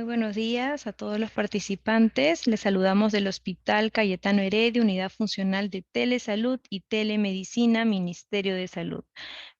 Muy buenos días a todos los participantes. Les saludamos del Hospital Cayetano Heredia, Unidad Funcional de Telesalud y Telemedicina, Ministerio de Salud.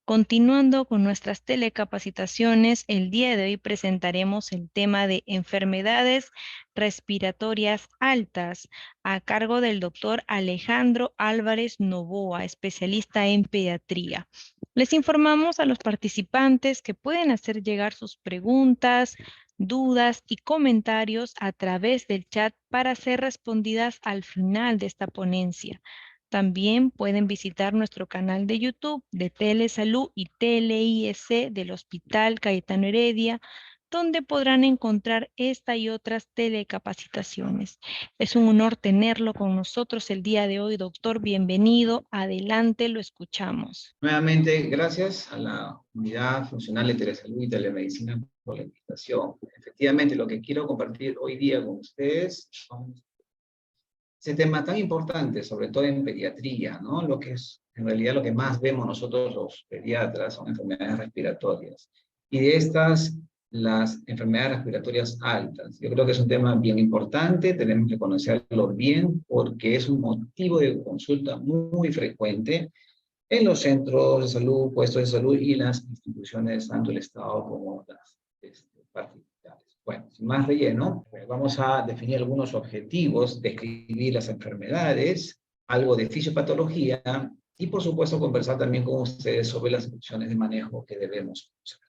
Continuando con nuestras telecapacitaciones, el día de hoy presentaremos el tema de enfermedades respiratorias altas a cargo del doctor Alejandro Álvarez Novoa, especialista en pediatría. Les informamos a los participantes que pueden hacer llegar sus preguntas, dudas y comentarios a través del chat para ser respondidas al final de esta ponencia. También pueden visitar nuestro canal de YouTube de Telesalud y TeleIEC del Hospital Cayetano Heredia, donde podrán encontrar esta y otras telecapacitaciones. Es un honor tenerlo con nosotros el día de hoy, doctor. Bienvenido. Adelante, lo escuchamos. Nuevamente, gracias a la Unidad Funcional de Telesalud y Telemedicina por la invitación. Efectivamente, lo que quiero compartir hoy día con ustedes son ese tema tan importante, sobre todo en pediatría, ¿no? Lo que es, en realidad, lo que más vemos nosotros los pediatras son enfermedades respiratorias. Y de estas, las enfermedades respiratorias altas. Yo creo que es un tema bien importante, tenemos que conocerlo bien, porque es un motivo de consulta muy frecuente en los centros de salud, puestos de salud y las instituciones, tanto el Estado como las particulares. Bueno, sin más relleno, vamos a definir algunos objetivos, describir las enfermedades, algo de fisiopatología y, por supuesto, conversar también con ustedes sobre las opciones de manejo que debemos usar.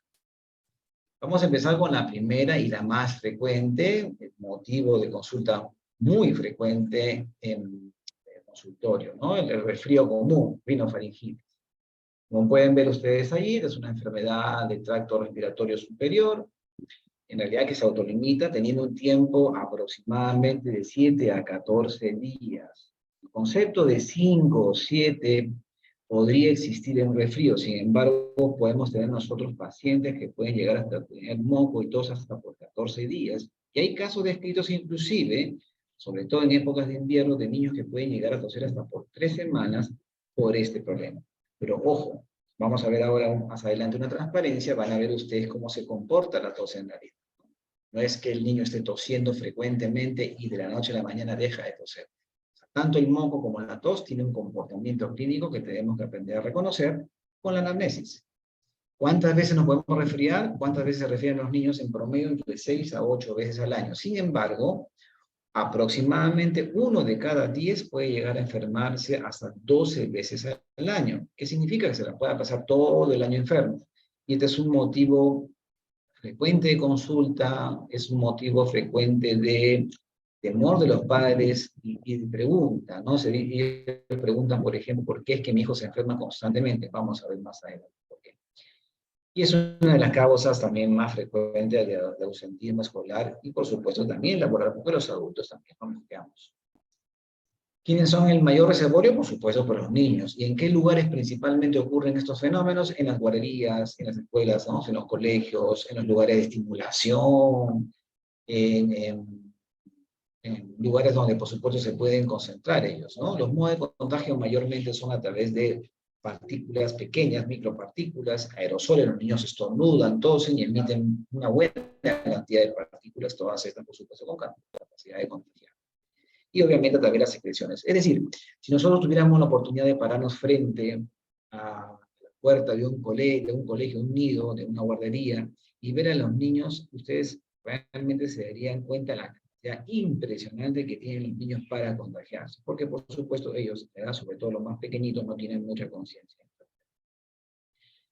Vamos a empezar con la primera y la más frecuente, el motivo de consulta muy frecuente en consultorio, ¿no? El resfrío común, rinofaringitis. Como pueden ver ustedes allí, es una enfermedad del tracto respiratorio superior, en realidad que se autolimita teniendo un tiempo aproximadamente de 7 a 14 días. El concepto de 5 o 7 podría existir en un resfrío, sin embargo, podemos tener nosotros pacientes que pueden llegar hasta tener moco y tos hasta por 14 días, y hay casos descritos inclusive, sobre todo en épocas de invierno, de niños que pueden llegar a toser hasta por 3 semanas por este problema. Pero ojo, vamos a ver ahora más adelante una transparencia, van a ver ustedes cómo se comporta la tos en nariz. No es que el niño esté tosiendo frecuentemente y de la noche a la mañana deja de toser. Tanto el moco como la tos tienen un comportamiento clínico que tenemos que aprender a reconocer con la anamnesis. ¿Cuántas veces nos podemos resfriar? ¿Cuántas veces se refieren los niños en promedio? Entre 6 a 8 veces al año. Sin embargo, aproximadamente 1 de cada 10 puede llegar a enfermarse hasta 12 veces al año. ¿Qué significa? Que se la pueda pasar todo el año enfermo. Y este es un motivo frecuente de consulta, es un motivo frecuente de temor de los padres y de pregunta, ¿no? Ellos preguntan, por ejemplo, ¿por qué es que mi hijo se enferma constantemente? Vamos a ver más adelante por qué. Y es una de las causas también más frecuentes de ausentismo escolar y, por supuesto, también laboral, porque los adultos también nos quedamos. ¿Quiénes son el mayor reservorio? Por supuesto, por los niños. ¿Y en qué lugares principalmente ocurren estos fenómenos? En las guarderías, en las escuelas, ¿no? En los colegios, en los lugares de estimulación, en lugares donde, por supuesto, se pueden concentrar ellos, ¿no? Los modos de contagio mayormente son a través de partículas pequeñas, micropartículas, aerosoles. Los niños estornudan, tosen y emiten una buena cantidad de partículas, todas estas, por supuesto, con capacidad de contagiar. Y obviamente también las secreciones. Es decir, si nosotros tuviéramos la oportunidad de pararnos frente a la puerta de un colegio, un nido, de una guardería, y ver a los niños, ustedes realmente se darían cuenta de la cantidad impresionante que tienen los niños para contagiarse. Porque, por supuesto, ellos, sobre todo los más pequeñitos, no tienen mucha conciencia.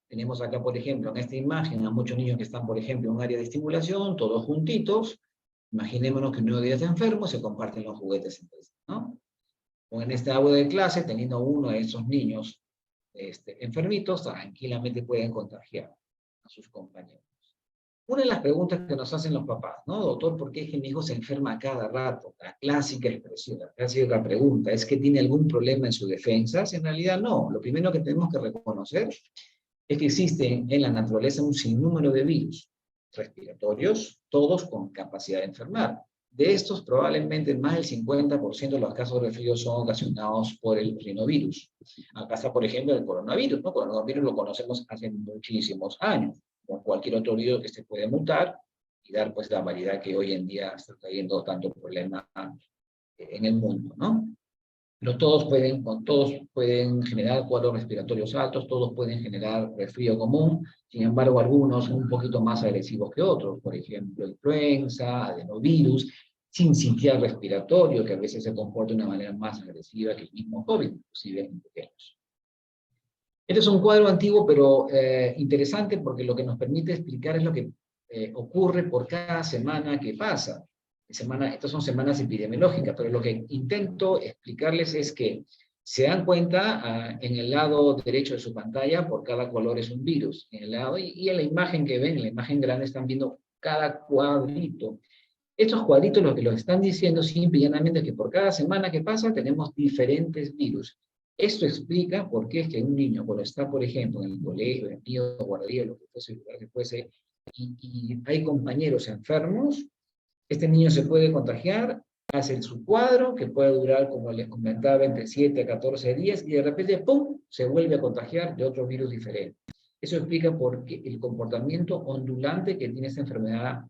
Tenemos acá, por ejemplo, en esta imagen, a muchos niños que están, por ejemplo, en un área de estimulación, todos juntitos. Imaginémonos que un niño de está enfermo, se comparten los juguetes entre sí, ¿no? O en este aula de clase, teniendo uno de esos niños enfermitos, tranquilamente pueden contagiar a sus compañeros. Una de las preguntas que nos hacen los papás, ¿no? Doctor, ¿por qué es que mi hijo se enferma cada rato? La clásica expresión, la clásica pregunta, ¿es que tiene algún problema en su defensa? En realidad no. Lo primero que tenemos que reconocer es que existe en la naturaleza un sinnúmero de virus respiratorios, todos con capacidad de enfermar. De estos, probablemente más del 50% de los casos de resfrío son ocasionados por el rinovirus. Acá está, por ejemplo, el coronavirus, ¿no? El coronavirus lo conocemos hace muchísimos años. Con cualquier otro virus que se puede mutar, y dar pues la variedad que hoy en día está trayendo tanto problema en el mundo, ¿no? Pero todos pueden generar cuadros respiratorios altos, todos pueden generar resfrío común, sin embargo algunos son un poquito más agresivos que otros, por ejemplo influenza, adenovirus, sincitial respiratorio, que a veces se comporta de una manera más agresiva que el mismo COVID, inclusive en pequeños. Este es un cuadro antiguo, pero interesante porque lo que nos permite explicar es lo que ocurre por cada semana que pasa. Estas son semanas epidemiológicas, pero lo que intento explicarles es que se dan cuenta en el lado derecho de su pantalla, por cada color es un virus. En el lado, y en la imagen que ven, en la imagen grande, están viendo cada cuadrito. Estos cuadritos lo que los están diciendo simple y llanamente es que por cada semana que pasa tenemos diferentes virus. Esto explica por qué es que un niño, cuando está, por ejemplo, en el colegio, en el nido, guardería, lo que fuese, el lugar que fuese, y hay compañeros enfermos, este niño se puede contagiar, hace su cuadro, que puede durar, como les comentaba, entre 7 a 14 días, y de repente, ¡pum!, se vuelve a contagiar de otro virus diferente. Eso explica por qué el comportamiento ondulante que tiene esta enfermedad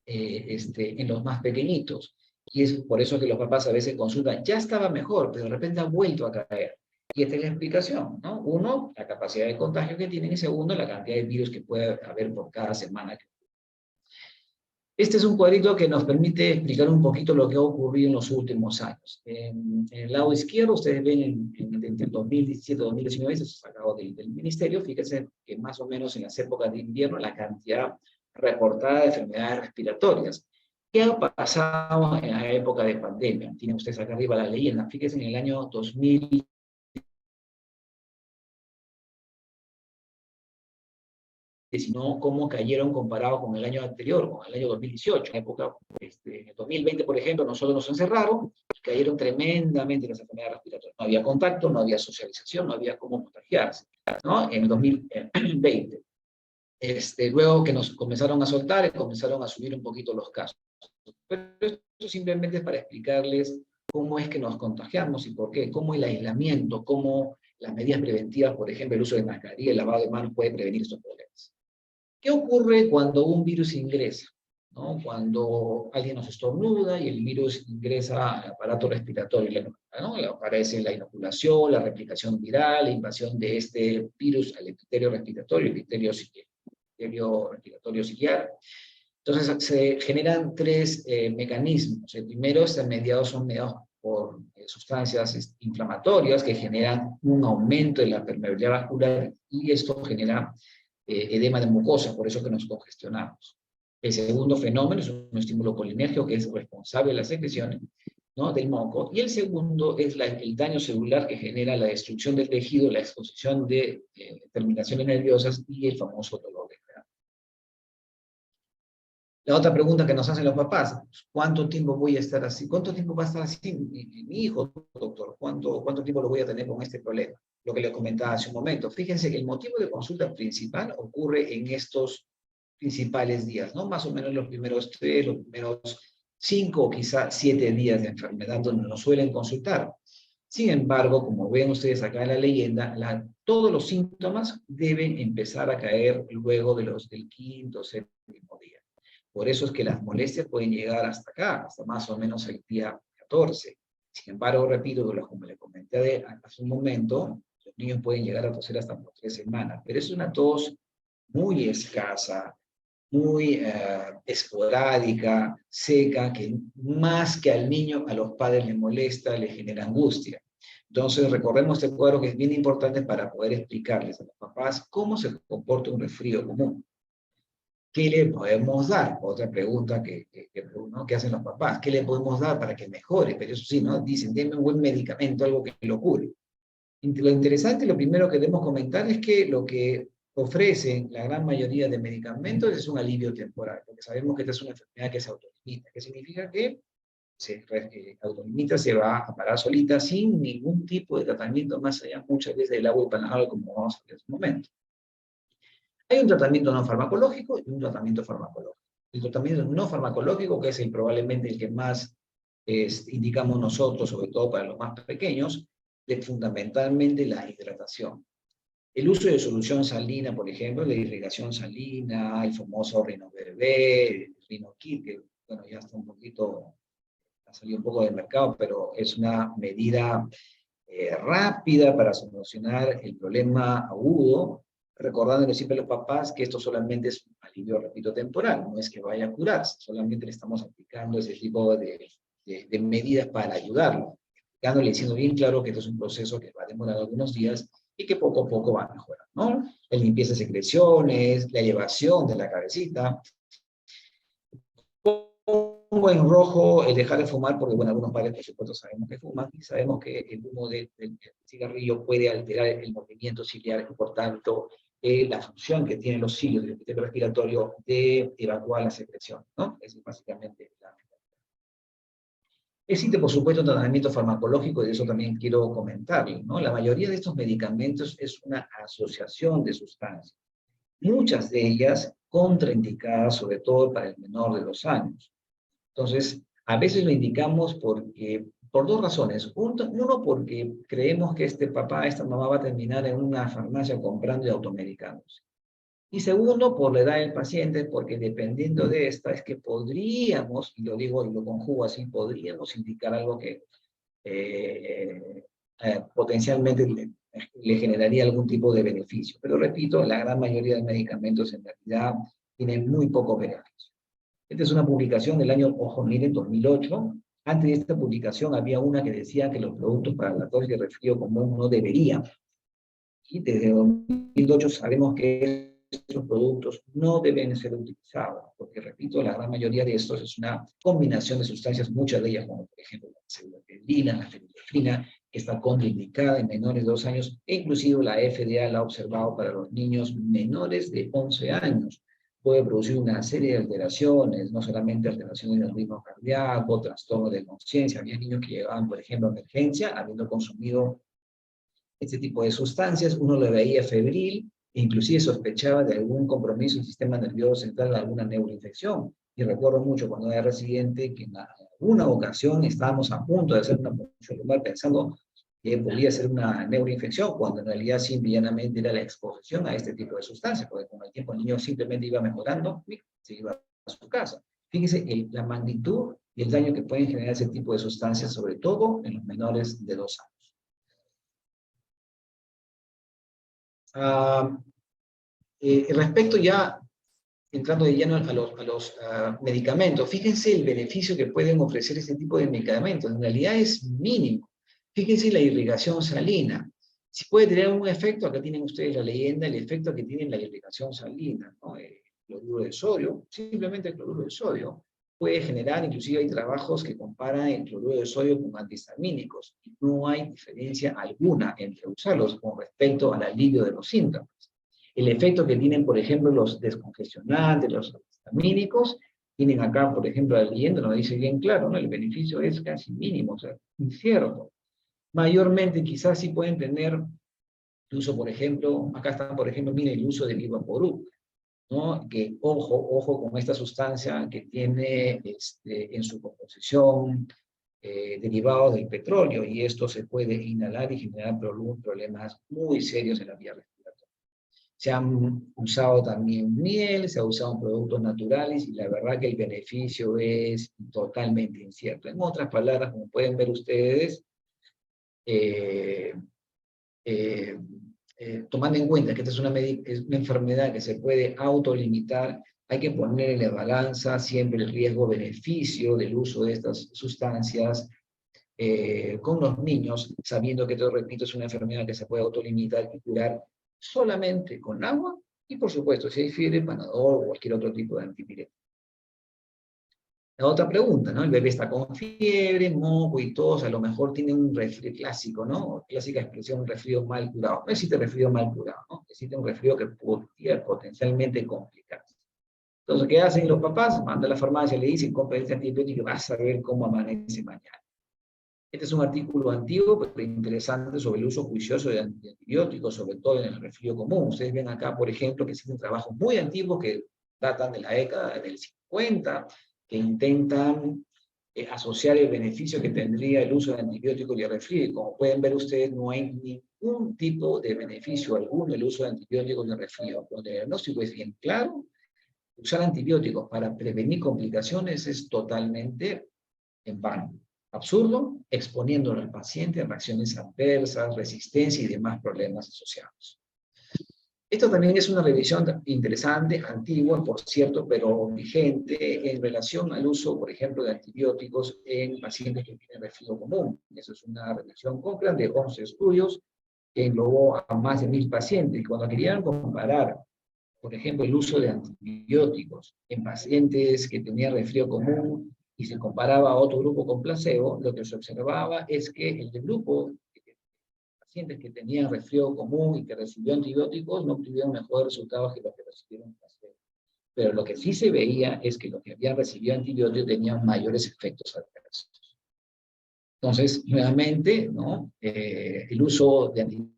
en los más pequeñitos. Y es por eso que los papás a veces consultan, ya estaba mejor, pero de repente ha vuelto a caer. Y esta es la explicación, ¿no? Uno, la capacidad de contagio que tienen, y segundo, la cantidad de virus que puede haber por cada semana. Este es un cuadrito que nos permite explicar un poquito lo que ha ocurrido en los últimos años. En el lado izquierdo, ustedes ven entre el 2017 y 2019, eso es sacado del ministerio, fíjense que más o menos en las épocas de invierno la cantidad reportada de enfermedades respiratorias. ¿Qué ha pasado en la época de pandemia? Tienen ustedes acá arriba la leyenda. Fíjense en el año 2000, sino cómo cayeron comparado con el año anterior, con el año 2018. En época, en el 2020, por ejemplo, nosotros nos encerraron y cayeron tremendamente las enfermedades respiratorias. No había contacto, no había socialización, no había cómo contagiarse, ¿no? En el 2020. Luego que nos comenzaron a soltar, comenzaron a subir un poquito los casos. Pero esto simplemente es para explicarles cómo es que nos contagiamos y por qué, cómo el aislamiento, cómo las medidas preventivas, por ejemplo, el uso de mascarilla, el lavado de manos puede prevenir estos problemas. ¿Qué ocurre cuando un virus ingresa? ¿No? Cuando alguien nos estornuda y el virus ingresa al aparato respiratorio, ¿no? Aparece la inoculación, la replicación viral, la invasión de este virus al epitelio respiratorio, el epitelio respiratorio ciliar. Entonces se generan tres mecanismos. El primero son mediados por sustancias inflamatorias que generan un aumento de la permeabilidad vascular y esto genera edema de mucosa, por eso que nos congestionamos. El segundo fenómeno es un estímulo colinérgico que es responsable de las secreciones, ¿no?, del moco, y el segundo es el daño celular que genera la destrucción del tejido, la exposición de terminaciones nerviosas y el famoso dolor de garganta. La otra pregunta que nos hacen los papás, ¿cuánto tiempo voy a estar así? ¿Cuánto tiempo va a estar así mi hijo, doctor? ¿Cuánto tiempo lo voy a tener con este problema? Lo que les comentaba hace un momento. Fíjense que el motivo de consulta principal ocurre en estos principales días, ¿no? Más o menos los primeros 3, los primeros 5 o quizá 7 días de enfermedad donde nos suelen consultar. Sin embargo, como ven ustedes acá en la leyenda, todos los síntomas deben empezar a caer luego del quinto o séptimo día. Por eso es que las molestias pueden llegar hasta acá, hasta más o menos el día 14. Sin embargo, repito, como le comenté hace un momento, los niños pueden llegar a toser hasta por 3 semanas, pero es una tos muy escasa, muy esporádica, seca, que más que al niño, a los padres les molesta, les genera angustia. Entonces, recordemos este cuadro que es bien importante para poder explicarles a los papás cómo se comporta un resfrío común. ¿Qué le podemos dar? Otra pregunta que hacen los papás. ¿Qué le podemos dar para que mejore? Pero eso sí, ¿no? Dicen, denme un buen medicamento, algo que lo cure. Lo interesante, lo primero que debemos comentar es que lo que ofrecen la gran mayoría de medicamentos es un alivio temporal, porque sabemos que esta es una enfermedad que se autolimita, que significa que se autolimita, se va a parar solita sin ningún tipo de tratamiento más allá muchas veces del agua y panadol, como vamos a ver en este momento. Hay un tratamiento no farmacológico y un tratamiento farmacológico. El tratamiento no farmacológico, que es probablemente el que más indicamos nosotros, sobre todo para los más pequeños, es fundamentalmente la hidratación. El uso de solución salina, por ejemplo, la irrigación salina, el famoso rinovervé, Rinoquil, que bueno, ya está un poquito, ha salido un poco del mercado, pero es una medida rápida para solucionar el problema agudo, recordándole siempre a los papás que esto solamente es un alivio, repito, temporal, no es que vaya a curarse, solamente le estamos aplicando ese tipo de medidas para ayudarlo, explicándole, diciendo bien claro que esto es un proceso que va a demorar algunos días y que poco a poco va a mejorar, ¿no? La limpieza de secreciones, la elevación de la cabecita, pongo en rojo el dejar de fumar, porque bueno, algunos padres por supuesto sabemos que fuman y sabemos que el humo del cigarrillo puede alterar el movimiento ciliar y por tanto la función que tienen los cilios del epitelio respiratorio de evacuar la secreción, ¿no? Es básicamente la... Existe, por supuesto, un tratamiento farmacológico, y de eso también quiero comentarle, ¿no? La mayoría de estos medicamentos es una asociación de sustancias, muchas de ellas contraindicadas, sobre todo para el menor de 2 años. Entonces, a veces lo indicamos porque, por dos razones. Uno, porque creemos que este papá, esta mamá va a terminar en una farmacia comprando y automedicándose. Y segundo, por la edad del paciente, porque dependiendo de esta, es que podríamos, y lo digo y lo conjugo así, podríamos indicar algo que potencialmente le generaría algún tipo de beneficio. Pero repito, la gran mayoría de medicamentos en realidad tienen muy poco beneficio. Esta es una publicación del año, ojo, miren, 2008. Antes de esta publicación había una que decía que los productos para la tos y el resfrío común no deberían. Y desde 2008 sabemos que estos productos no deben ser utilizados, porque repito, la gran mayoría de estos es una combinación de sustancias, muchas de ellas, como por ejemplo la pseudoephedrina, la fenilefrina, que está contraindicada en menores de 2 años, e inclusive la FDA la ha observado para los niños menores de 11 años. Puede producir una serie de alteraciones, no solamente alteraciones del ritmo cardíaco, trastorno de conciencia. Había niños que llegaban, por ejemplo, a emergencia habiendo consumido este tipo de sustancias, uno lo veía febril, e inclusive sospechaba de algún compromiso del sistema nervioso central, alguna neuroinfección. Y recuerdo mucho cuando era residente que en alguna ocasión estábamos a punto de hacer una punción lumbar pensando que podía ser una neuroinfección, cuando en realidad simplemente era la exposición a este tipo de sustancias, porque con el tiempo el niño simplemente iba mejorando y se iba a su casa. Fíjense la magnitud y el daño que pueden generar ese tipo de sustancias, sobre todo en los menores de 2 años. Respecto ya, entrando de lleno a los medicamentos, fíjense el beneficio que pueden ofrecer este tipo de medicamentos. En realidad es mínimo. Fíjense la irrigación salina. Si puede tener un efecto, acá tienen ustedes la leyenda, el efecto que tiene la irrigación salina, ¿no? El cloruro de sodio, simplemente el cloruro de sodio, puede generar, inclusive hay trabajos que comparan el cloruro de sodio con antihistamínicos, y no hay diferencia alguna entre usarlos con respecto al alivio de los síntomas. El efecto que tienen, por ejemplo, los descongestionantes, los antihistamínicos, tienen acá, por ejemplo, la leyenda nos dice bien claro, ¿no? El beneficio es casi mínimo, o sea, incierto. Mayormente quizás sí pueden tener el uso, por ejemplo, acá está, por ejemplo, mire el uso del Ivaporub, ¿no? Que ojo con esta sustancia que tiene en su composición derivados del petróleo, y esto se puede inhalar y generar problemas muy serios en la vía respiratoria. Se han usado también miel, se ha usado en productos naturales, y la verdad que el beneficio es totalmente incierto. En otras palabras, como pueden ver ustedes, tomando en cuenta que esta es una enfermedad que se puede autolimitar, hay que poner en la balanza siempre el riesgo-beneficio del uso de estas sustancias con los niños, sabiendo que, te repito, es una enfermedad que se puede autolimitar y curar solamente con agua, y por supuesto, si hay fiebre, Panadol o cualquier otro tipo de antipirético. La otra pregunta, ¿no? El bebé está con fiebre, moco y tos, a lo mejor tiene un resfrío clásico, ¿no? Clásica expresión, un resfrío mal curado. No existe resfrío mal curado, ¿no? Existe un resfrío que podría potencialmente complicarse. Entonces, ¿qué hacen los papás? Mandan a la farmacia, le dicen, compra este antibiótico y vas a ver cómo amanece mañana. Este es un artículo antiguo, pero interesante, sobre el uso juicioso de antibióticos, sobre todo en el resfrío común. Ustedes ven acá, por ejemplo, que existen trabajos muy antiguos que datan de la década del 50, que intentan asociar el beneficio que tendría el uso de antibióticos y el resfrío. Y como pueden ver ustedes, no hay ningún tipo de beneficio alguno el uso de antibióticos y el resfrío. Cuando el diagnóstico es bien claro, usar antibióticos para prevenir complicaciones es totalmente en vano. Absurdo, exponiéndolo al paciente a reacciones adversas, resistencia y demás problemas asociados. Esto también es una revisión interesante, antigua, por cierto, pero vigente en relación al uso, por ejemplo, de antibióticos en pacientes que tienen resfriado común. Eso es una revisión Cochrane de 11 estudios que englobó a más de 1000 pacientes. Y cuando querían comparar, por ejemplo, el uso de antibióticos en pacientes que tenían resfrío común y se comparaba a otro grupo con placebo, lo que se observaba es que el grupo de pacientes que tenían resfrío común y que recibió antibióticos no obtuvieron mejores resultados que los que recibieron placebo. Pero lo que sí se veía es que los que habían recibido antibióticos tenían mayores efectos adversos. Entonces, nuevamente, ¿no? El uso de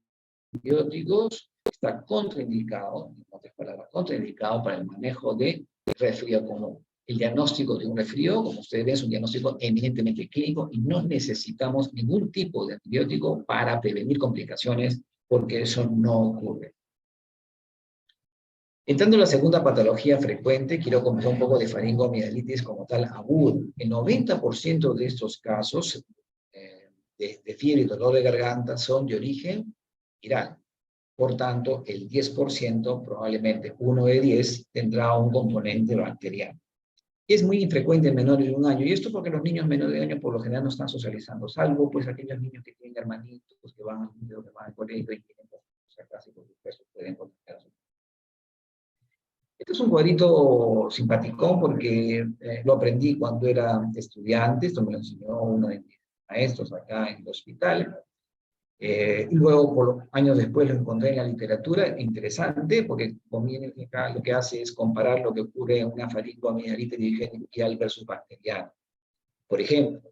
antibióticos está contraindicado, en otras palabras, contraindicado para el manejo de resfrío común. El diagnóstico de un resfrío, como ustedes ven, es un diagnóstico eminentemente clínico y no necesitamos ningún tipo de antibiótico para prevenir complicaciones, porque eso no ocurre. Entrando en la segunda patología frecuente, quiero comentar un poco de faringoamigdalitis como tal aguda. El 90% de estos casos de fiebre y dolor de garganta son de origen viral. Por tanto, el 10%, probablemente 1 de 10, tendrá un componente bacteriano. Y es muy infrecuente en menores de 1 año. Y esto porque los niños menores de 1 año por lo general no están socializando, salvo pues aquellos niños que tienen hermanitos, que van al nido, que van al colegio y tienen cosas y por supuesto pueden contagiar. Este es un cuadrito simpaticón porque lo aprendí cuando era estudiante. Esto me lo enseñó uno de mis maestros acá en el hospital. Y luego, años después, lo encontré en la literatura, interesante, porque acá lo que hace es comparar lo que ocurre en una faringoamigdalitis de origen viral versus bacteriano. Por ejemplo,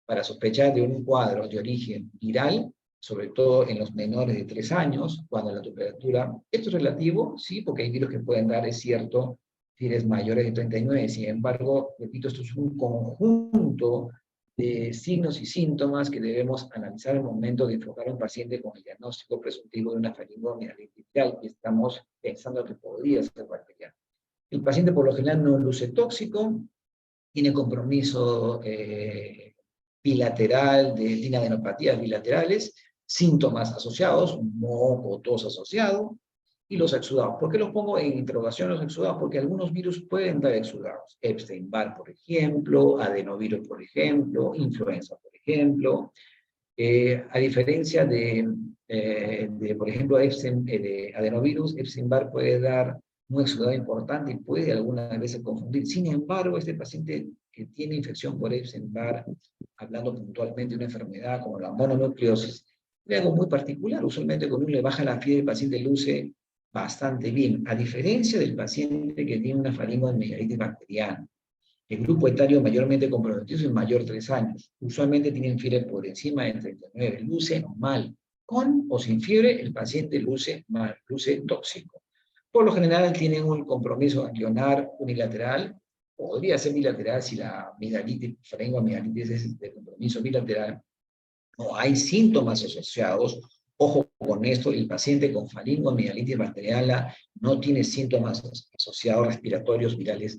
para sospechar de un cuadro de origen viral, sobre todo en los menores de 3 años, cuando la temperatura, esto es relativo, sí, porque hay virus que pueden dar, es cierto, fiebre mayores de 39, sin embargo, repito, esto es un conjunto de signos y síntomas que debemos analizar al momento de enfocar a un paciente con el diagnóstico presuntivo de una faringoamigdalitis viral, y estamos pensando que podría ser bacteriana. El paciente por lo general no luce tóxico, tiene compromiso bilateral, tiene adenopatías bilaterales, síntomas asociados, moco, tos asociado, y los exudados. ¿Por qué los pongo en interrogación los exudados? Porque algunos virus pueden dar exudados. Epstein-Barr, por ejemplo, adenovirus, por ejemplo, influenza, por ejemplo. A diferencia por ejemplo, de adenovirus, Epstein-Barr puede dar un exudado importante y puede algunas veces confundir. Sin embargo, este paciente que tiene infección por Epstein-Barr, hablando puntualmente de una enfermedad como la mononucleosis, es algo muy particular. Usualmente cuando uno le baja la fiebre, el paciente luce bastante bien, a diferencia del paciente que tiene una faringoamigdalitis bacteriana. El grupo etario mayormente comprometido es mayor 3 años. Usualmente tienen fiebre por encima de 39. Luce mal. Con o sin fiebre, el paciente luce mal, luce tóxico. Por lo general tienen un compromiso ganglionar unilateral. Podría ser bilateral si la faringoamigdalitis es de compromiso bilateral. No hay síntomas asociados. Ojo con esto, el paciente con faringoamigdalitis bacteriana no tiene síntomas asociados respiratorios virales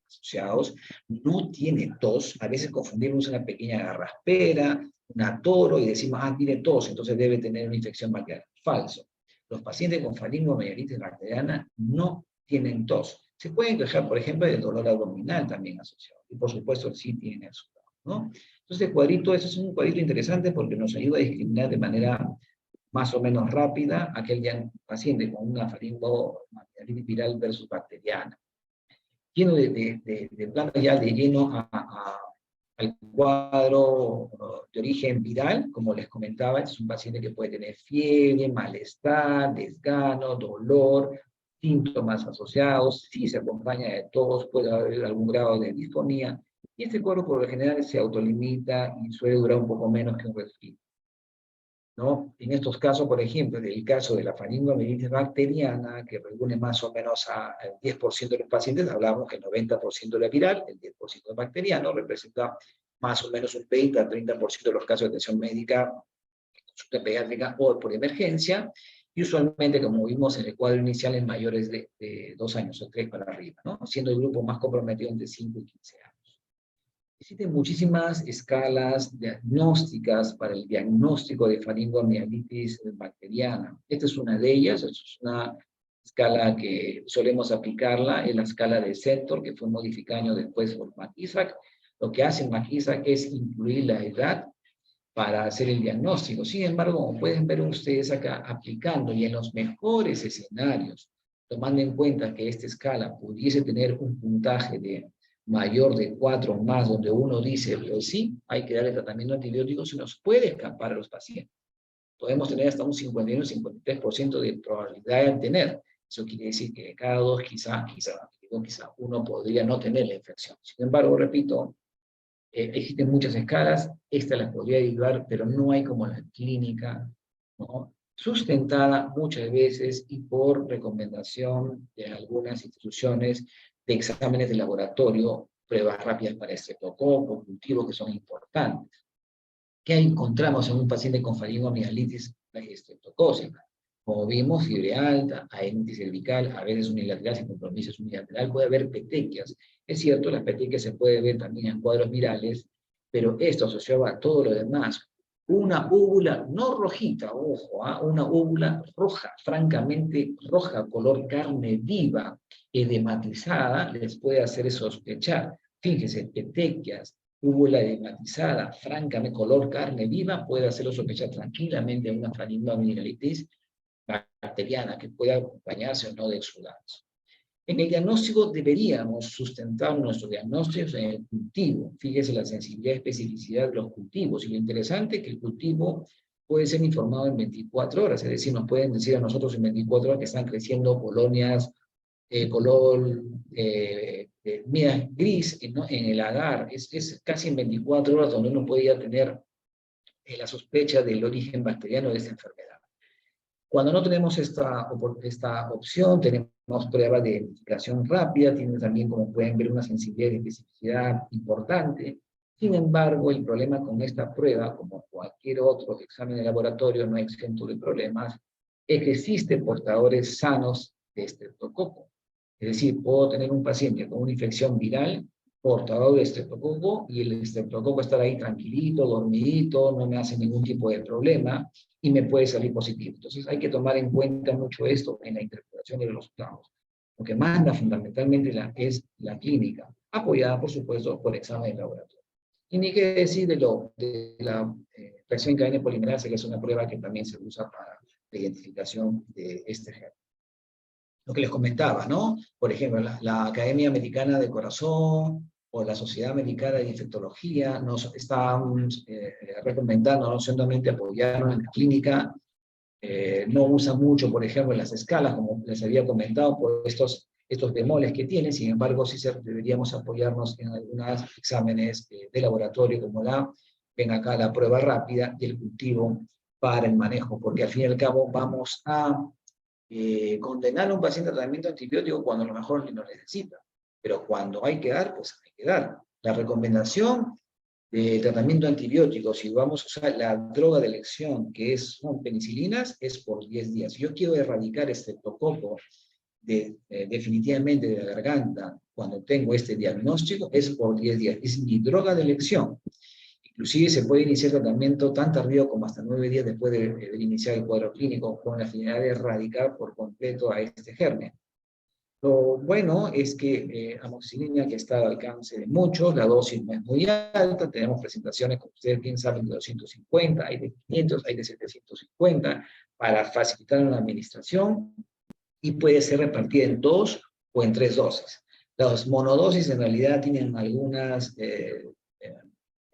asociados, no tiene tos. A veces confundimos una pequeña garraspera, una toro, y decimos, tiene tos, entonces debe tener una infección bacteriana. Falso. Los pacientes con faringoamigdalitis bacteriana no tienen tos. Se pueden quejar, por ejemplo, del dolor abdominal también asociado. Y por supuesto, sí tienen eso, ¿no? Entonces, este es un cuadrito interesante porque nos ayuda a discriminar de manera más o menos rápida aquel paciente con una faringoamigdalitis viral versus bacteriana. Lleno de plano ya de lleno al cuadro de origen viral, como les comentaba, es un paciente que puede tener fiebre, malestar, desgano, dolor, síntomas asociados, si se acompaña de tos, puede haber algún grado de disfonía, y este cuadro por lo general se autolimita y suele durar un poco menos que un resfrío, ¿no? En estos casos, por ejemplo, en el caso de la faringoamigdalitis bacteriana, que reúne más o menos al 10% de los pacientes, hablamos que el 90% era viral, el 10% es bacteriano, representa más o menos un 20 al 30% de los casos de atención médica, consulta pediátrica o por emergencia, Y usualmente, como vimos en el cuadro inicial, en mayores de 2 años o 3 para arriba, ¿no? Siendo el grupo más comprometido entre 5 y 15 años. Existen muchísimas escalas diagnósticas para el diagnóstico de faringoamielitis bacteriana. Esta es una de ellas, es una escala que solemos aplicarla, es la escala de Centor, que fue modificada años después por McIsaac. Lo que hace McIsaac es incluir la edad para hacer el diagnóstico. Sin embargo, como pueden ver ustedes acá, aplicando y en los mejores escenarios, tomando en cuenta que esta escala pudiese tener un puntaje de mayor de 4 o más, donde uno dice, pues sí, hay que darle tratamiento antibiótico, se nos puede escapar a los pacientes. Podemos tener hasta un 51-53% de probabilidad de tener. Eso quiere decir que de cada 2, quizá uno podría no tener la infección. Sin embargo, repito, existen muchas escalas, esta las podría ayudar, pero no hay como la clínica, ¿no? Sustentada muchas veces y por recomendación de algunas instituciones de exámenes de laboratorio, pruebas rápidas para estreptococo, cultivos que son importantes. ¿Qué encontramos en un paciente con faringoamielitis estreptocócica? Como vimos, fiebre alta, aenitis cervical, a veces unilateral, sin compromiso es unilateral, puede haber petequias. Es cierto, las petequias se puede ver también en cuadros virales, pero esto asociado a todo lo demás. Una úvula, no rojita, ojo, una úvula roja, francamente roja, color carne viva, edematizada, les puede hacer sospechar. Fíjense, petequias, úvula edematizada, francamente color carne viva, puede hacerlo sospechar tranquilamente a una faringoamielitis bacteriana que pueda acompañarse o no de exudados. En el diagnóstico deberíamos sustentar nuestros diagnósticos en el cultivo. Fíjese la sensibilidad y especificidad de los cultivos. Y lo interesante es que el cultivo puede ser informado en 24 horas. Es decir, nos pueden decir a nosotros en 24 horas que están creciendo colonias color mira, gris, ¿no? En el agar. Es casi en 24 horas donde uno puede ya tener la sospecha del origen bacteriano de esta enfermedad. Cuando no tenemos esta opción, tenemos pruebas de identificación rápida, tiene también, como pueden ver, una sensibilidad y especificidad importante. Sin embargo, el problema con esta prueba, como cualquier otro examen de laboratorio, no exento de problemas, es que existen portadores sanos de estreptococo. Es decir, puedo tener un paciente con una infección viral, portador de estreptococo, y el estreptococo estar ahí tranquilito, dormidito, no me hace ningún tipo de problema, y me puede salir positivo. Entonces hay que tomar en cuenta mucho esto en la interpretación de los resultados. Lo que manda fundamentalmente es la clínica, apoyada por supuesto por examen de laboratorio. Y ni qué decir de la reacción en cadena polimerasa, que es una prueba que también se usa para la identificación de este gen. Lo que les comentaba, ¿no? Por ejemplo, la Academia Americana de Corazón o la Sociedad Americana de Infectología nos están recomendando no solamente apoyarnos en la clínica, no usa mucho, por ejemplo, las escalas, como les había comentado, por estos bemoles que tienen. Sin embargo, sí deberíamos apoyarnos en algunos exámenes de laboratorio, como ven acá, la prueba rápida y el cultivo para el manejo, porque al fin y al cabo vamos a condenar a un paciente a tratamiento antibiótico cuando a lo mejor ni lo necesita, pero cuando hay que dar, pues hay que dar. La recomendación de tratamiento antibiótico, si vamos a usar la droga de elección, que son penicilinas, es por 10 días. Si yo quiero erradicar este estreptococo definitivamente de la garganta, cuando tengo este diagnóstico, es por 10 días. Es mi droga de elección. Inclusive se puede iniciar tratamiento tan tardío como hasta 9 días después de iniciar el cuadro clínico, con la finalidad de erradicar por completo a este germen. Lo bueno es que amoxicilina, que está al alcance de muchos, la dosis no es muy alta, tenemos presentaciones, como ustedes bien saben, de 250, hay de 500, hay de 750, para facilitar la administración, y puede ser repartida en 2 o en 3 dosis. Las monodosis en realidad tienen algunas,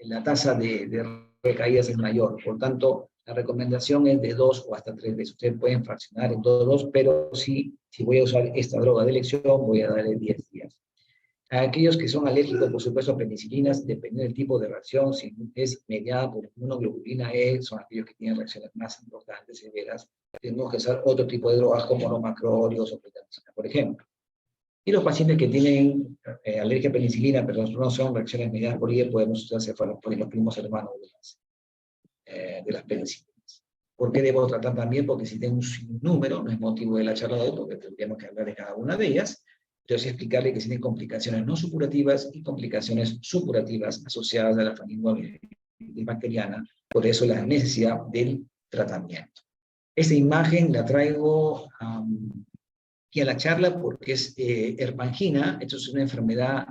la tasa de recaídas es mayor, por tanto, la recomendación es de 2 o hasta 3 veces. Ustedes pueden fraccionar en todos, pero si voy a usar esta droga de elección, voy a darle 10 días. A aquellos que son alérgicos, por supuesto, a penicilinas, dependiendo del tipo de reacción, si es mediada por inmunoglobulina E, son aquellos que tienen reacciones más importantes, severas. Tenemos que usar otro tipo de drogas como los macrólidos o pretamicina, por ejemplo. Y los pacientes que tienen alergia a penicilina, pero no son reacciones mediadas por IE, podemos usar cefalosporin, los primos hermanos de las penicilinas. ¿Por qué debo tratar también? Porque si tengo un sinnúmero, no es motivo de la charla de hoy, porque tendríamos que hablar de cada una de ellas. Entonces, explicarle que tienen complicaciones no supurativas y complicaciones supurativas asociadas a la faringoamidelitis bacteriana. Por eso la necesidad del tratamiento. Esta imagen la traigo aquí a la charla porque es herpangina. Esto es una enfermedad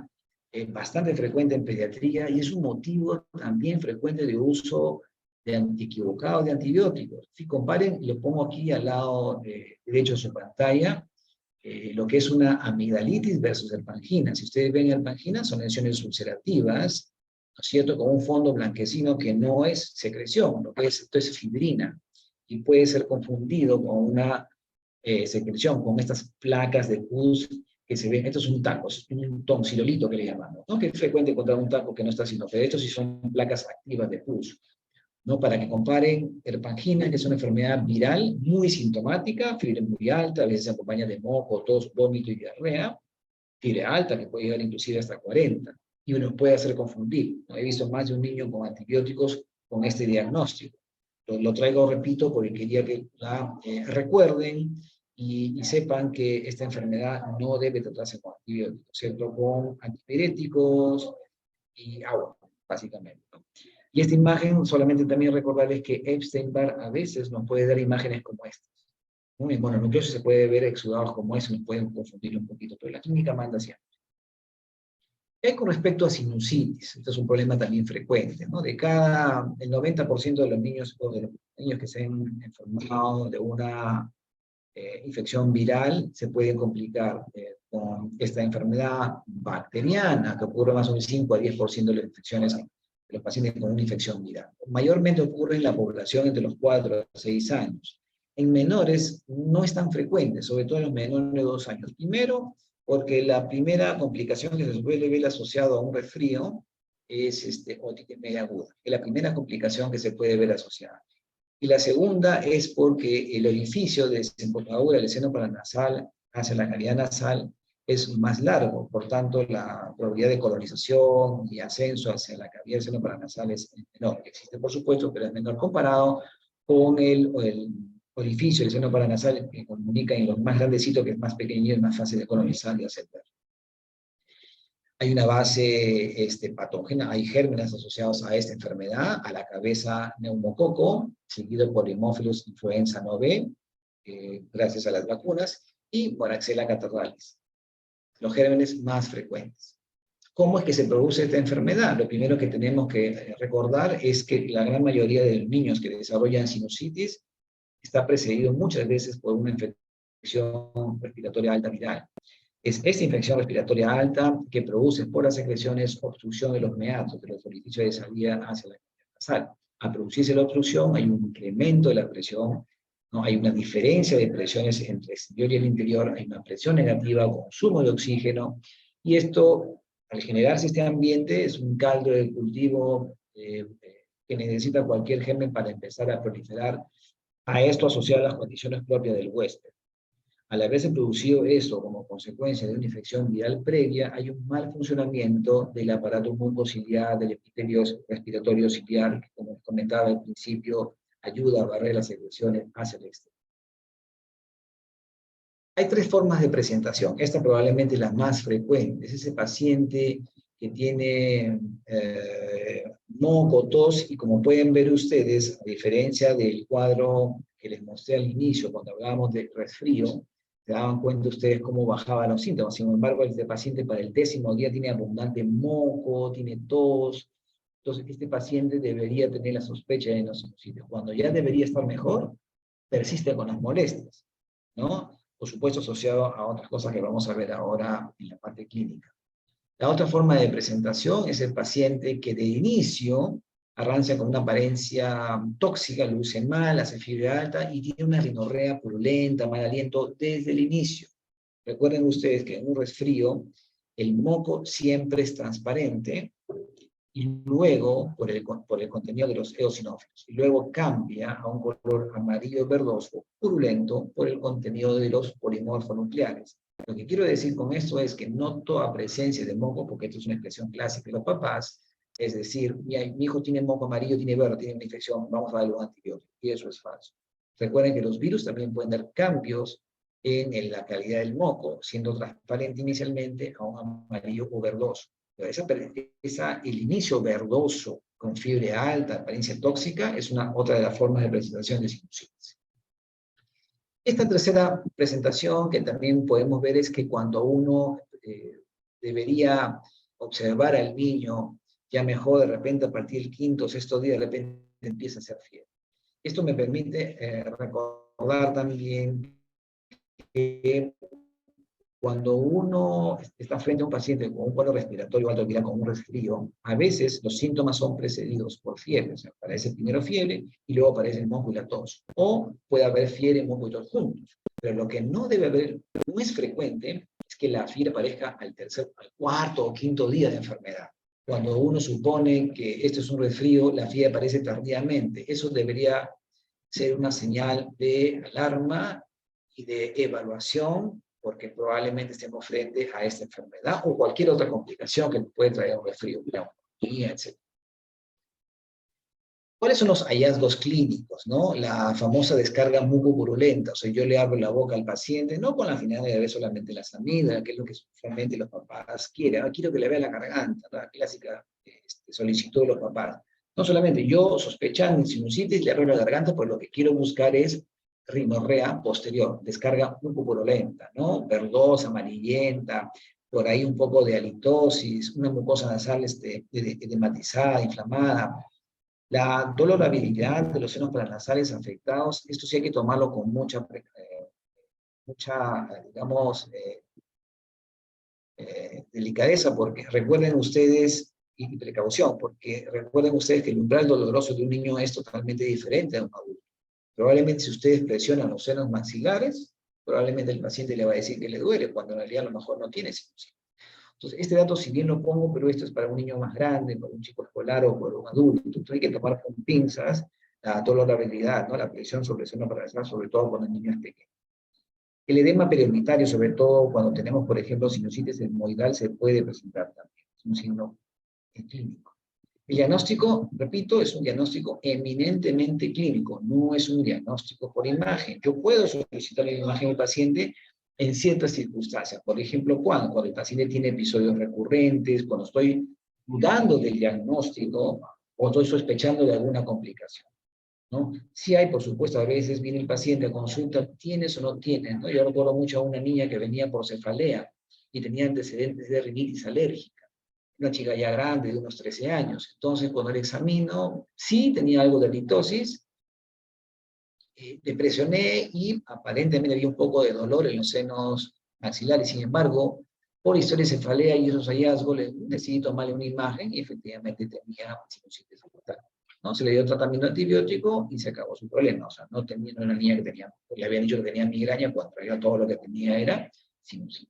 bastante frecuente en pediatría y es un motivo también frecuente de uso equivocado de antibióticos. Si comparen, lo pongo aquí al lado derecho de su pantalla, lo que es una amigdalitis versus herpangina. Si ustedes ven herpangina, son lesiones ulcerativas, ¿no es cierto?, con un fondo blanquecino que no es secreción, lo que es, esto es fibrina, y puede ser confundido con una secreción, con estas placas de pus que se ven. Esto es un taco, es un tonsilolito que le llamamos, ¿no?, que es frecuente encontrar un taco que no está sino, pero estos sí son placas activas de pus, ¿no? Para que comparen herpangina, que es una enfermedad viral muy sintomática, fiebre muy alta, a veces se acompaña de moco, tos, vómito y diarrea, fiebre alta que puede llegar inclusive hasta 40, y uno puede hacer confundir, ¿no? He visto más de un niño con antibióticos con este diagnóstico. Lo traigo, repito, porque quería que la recuerden y sepan que esta enfermedad no debe tratarse con antibióticos, ¿cierto? Con antipiréticos y agua, básicamente, ¿no? Y esta imagen, solamente también recordarles que Epstein-Barr a veces nos puede dar imágenes como estas, ¿no? En mononucleosis se puede ver exudados como eso, nos pueden confundir un poquito, pero la clínica manda siempre. Con respecto a sinusitis, esto es un problema también frecuente, ¿no? El 90% de los niños o de los niños que se han enfermado de una infección viral se pueden complicar con esta enfermedad bacteriana, que ocurre más o menos 5 a 10% de las infecciones de los pacientes con una infección viral. Mayormente ocurre en la población entre los 4 a 6 años. En menores no es tan frecuente, sobre todo en los menores de 2 años. Primero, porque la primera complicación que se suele ver asociado a un resfrío es otitis media aguda, que es la primera complicación que se puede ver asociada. Y la segunda es porque el orificio de desembocadura del seno paranasal hacia la cavidad nasal es más largo, por tanto la probabilidad de colonización y ascenso hacia la cavidad del seno paranasal es menor. Existe, por supuesto, pero es menor comparado con el orificio del seno paranasal que comunica en lo más grandecito, que es más pequeño y es más fácil de colonizar y ascender. Hay una base patógena, hay gérmenes asociados a esta enfermedad, a la cabeza neumococo, seguido por Haemophilus influenza novae, gracias a las vacunas, y Moraxella catarrhalis, los gérmenes más frecuentes. ¿Cómo es que se produce esta enfermedad? Lo primero que tenemos que recordar es que la gran mayoría de los niños que desarrollan sinusitis está precedido muchas veces por una infección respiratoria alta viral. Es esta infección respiratoria alta que produce por las secreciones obstrucción de los meatos, de los orificios de salida hacia la cavidad nasal. Al producirse la obstrucción hay un incremento de la presión, ¿no? Hay una diferencia de presiones entre el exterior y el interior, hay una presión negativa, consumo de oxígeno, y esto, al generarse este ambiente, es un caldo de cultivo que necesita cualquier germen para empezar a proliferar. A esto asociar las condiciones propias del huésped. Al haberse producido eso como consecuencia de una infección viral previa, hay un mal funcionamiento del aparato mucociliar, del epitelio respiratorio ciliar, que, como comentaba al principio, ayuda a barrer las secreciones hacia el exterior. Hay 3 formas de presentación. Esta probablemente es la más frecuente. Es ese paciente que tiene moco, tos, y como pueden ver ustedes, a diferencia del cuadro que les mostré al inicio, cuando hablábamos de resfrío, se daban cuenta ustedes cómo bajaban los síntomas. Sin embargo, este paciente para el 10º día tiene abundante moco, tiene tos. Entonces, este paciente debería tener la sospecha de sinusitis. Cuando ya debería estar mejor, persiste con las molestias, ¿no? Por supuesto, asociado a otras cosas que vamos a ver ahora en la parte clínica. La otra forma de presentación es el paciente que de inicio arranca con una apariencia tóxica, luce mal, hace fiebre alta y tiene una rinorrea purulenta, mal aliento desde el inicio. Recuerden ustedes que en un resfrío el moco siempre es transparente y luego, por el contenido de los eosinófilos, y luego cambia a un color amarillo verdoso, purulento, por el contenido de los polimorfonucleares. Lo que quiero decir con esto es que no toda presencia de moco, porque esto es una expresión clásica de los papás, Es decir, mi hijo tiene moco amarillo, tiene verde, tiene una infección, vamos a darle un antibiótico. Y eso es falso. Recuerden que los virus también pueden dar cambios en la calidad del moco, siendo transparente inicialmente a un amarillo o verdoso. Pero el inicio verdoso con fiebre alta, apariencia tóxica, es otra de las formas de presentación de sinusitis. Esta tercera presentación que también podemos ver es que cuando uno debería observar al niño ya mejor, de repente a partir del quinto o sexto día, de repente empieza a hacer fiebre. Esto me permite recordar también que cuando uno está frente a un paciente con un cuadro respiratorio alto, con un resfrío, a veces los síntomas son precedidos por fiebre. O sea, aparece primero fiebre y luego aparece el moco y la tos. O puede haber fiebre, moco y tos juntos. Pero lo que no debe haber, no es frecuente, es que la fiebre aparezca al cuarto o quinto día de enfermedad. Cuando uno supone que esto es un resfrío, la fiebre aparece tardíamente. Eso debería ser una señal de alarma y de evaluación, porque probablemente estemos frente a esta enfermedad o cualquier otra complicación que puede traer un resfrío, neumonía, etc. ¿Cuáles son los hallazgos clínicos? ¿No? La famosa descarga mucoburulenta, o sea, yo le abro la boca al paciente, no con la finalidad de ver solamente las amígdalas, que es lo que usualmente los papás quieren. Quiero que le vea la garganta, la clásica solicitud de los papás. No solamente yo, sospechando en sinusitis, le abro la garganta, pues lo que quiero buscar es rinorrea posterior, descarga mucoburulenta, ¿no? Verdosa, amarillenta, por ahí un poco de halitosis, una mucosa nasal edematizada, inflamada. La dolorabilidad de los senos paranasales afectados, esto sí hay que tomarlo con mucha digamos, delicadeza, porque recuerden ustedes, y precaución, porque recuerden ustedes que el umbral doloroso de un niño es totalmente diferente a un adulto. Probablemente si ustedes presionan los senos maxilares, probablemente el paciente le va a decir que le duele, cuando en realidad a lo mejor no tiene sinusitis. Entonces, este dato, si bien lo pongo, pero esto es para un niño más grande, para un chico escolar o para un adulto. Entonces, hay que tomar con pinzas la tolerabilidad, ¿no? La presión sobre el seno paranasal, sobre todo cuando el niño es pequeño. El edema perioritario, sobre todo cuando tenemos, por ejemplo, sinusitis etmoidal, se puede presentar también. Es un signo clínico. El diagnóstico, repito, es un diagnóstico eminentemente clínico, no es un diagnóstico por imagen. Yo puedo solicitar la imagen del paciente en ciertas circunstancias. Por ejemplo, cuando el paciente tiene episodios recurrentes, cuando estoy dudando del diagnóstico o estoy sospechando de alguna complicación, ¿no? Sí hay, por supuesto, a veces viene el paciente a consulta, ¿tienes o no tienes? ¿No? Yo recuerdo mucho a una niña que venía por cefalea y tenía antecedentes de rinitis alérgica, una chica ya grande, de unos 13 años. Entonces, cuando le examino, sí tenía algo de halitosis, le presioné y aparentemente había un poco de dolor en los senos maxilares. Sin embargo, por historia de cefalea y esos hallazgos, decidí tomarle una imagen y efectivamente tenía sinusitis aguda. ¿No? Se le dio tratamiento antibiótico y se acabó su problema. O sea, no tenía una niña que tenía, le habían dicho que tenía migraña, cuando en realidad todo lo que tenía era sinusitis.